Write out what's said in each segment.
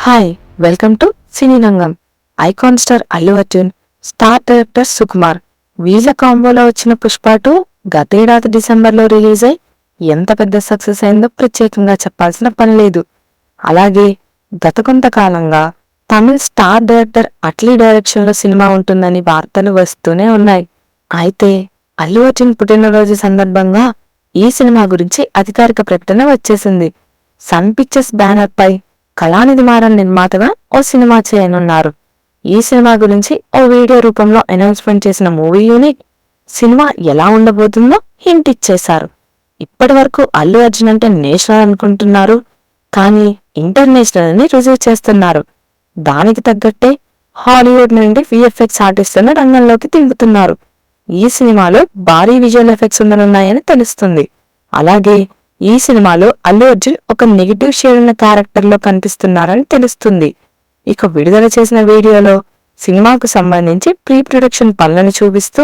Hi, welcome to సినీ రంగం. Icon star Allu Arjun, star director Sukumar వీళ్ళ కాంబోలో వచ్చిన పుష్ప 2 గతేడాది డిసెంబర్లో రిలీజ్ అయి ఎంత పెద్ద సక్సెస్ అయిందో ప్రత్యేకంగా చెప్పాల్సిన పని లేదు. అలాగే గత కొంతకాలంగా తమిళ్ స్టార్ డైరెక్టర్ అట్లీ డైరెక్షన్లో సినిమా ఉంటుందని వార్తలు వస్తూనే ఉన్నాయి. అయితే అల్లు అర్జున్ పుట్టినరోజు సందర్భంగా ఈ సినిమా గురించి అధికారిక ప్రకటన వచ్చేసింది. సన్ పిక్చర్స్ బ్యానర్ పై కళానిధి మారన్ నిర్మాతగా ఓ సినిమా చేయనున్నారు. ఈ సినిమా గురించి ఓ వీడియో రూపంలో అనౌన్స్మెంట్ చేసిన మూవీ యూనిట్ సినిమా ఎలా ఉండబోతుందో హింట్ ఇచ్చేశారు. ఇప్పటి వరకు అల్లు అర్జున్ అంటే నేషనల్ అనుకుంటున్నారు, కానీ ఇంటర్నేషనల్ అని రుజువు చేస్తున్నారు. దానికి తగ్గట్టే హాలీవుడ్ నుండి విఎఫ్ఎక్స్ ఆర్టిస్టులను రంగంలోకి దింపుతున్నారు. ఈ సినిమాలో భారీ విజువల్ ఎఫెక్ట్స్ ఉండనున్నాయని తెలుస్తుంది. అలాగే ఈ సినిమాలో అల్లు అర్జున్ ఒక నెగిటివ్ షేడ్ ఉన్న క్యారెక్టర్ లో కనిపిస్తున్నారని తెలుస్తుంది. ఇక విడుదల చేసిన వీడియోలో సినిమాకు సంబంధించి ప్రీ ప్రొడక్షన్ పనులను చూపిస్తూ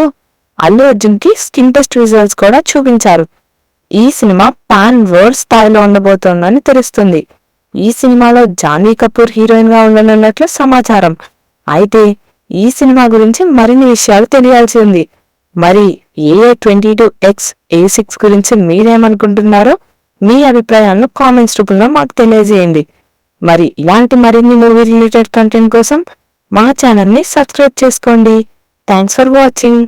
అల్లు అర్జున్ కి స్కిన్ టెస్ట్ రిజల్ట్స్ కూడా చూపించారు. ఈ సినిమా పాన్ వరల్డ్ స్థాయిలో ఉండబోతోందని తెలుస్తుంది. ఈ సినిమాలో జాన్వీ కపూర్ హీరోయిన్ గా ఉండనున్నట్లు సమాచారం. అయితే ఈ సినిమా గురించి మరిన్ని విషయాలు తెలియాల్సి ఉంది. మరి AA22X A6 గురించి మీరేమనుకుంటున్నారో మీ అభిప్రాయాలను కామెంట్స్ రూపంలో మాకు తెలియజేయండి. మరి ఇలాంటి మరిన్ని మూవీ రిలేటెడ్ కంటెంట్ కోసం మా ఛానల్ని సబ్స్క్రైబ్ చేసుకోండి. Thanks for watching.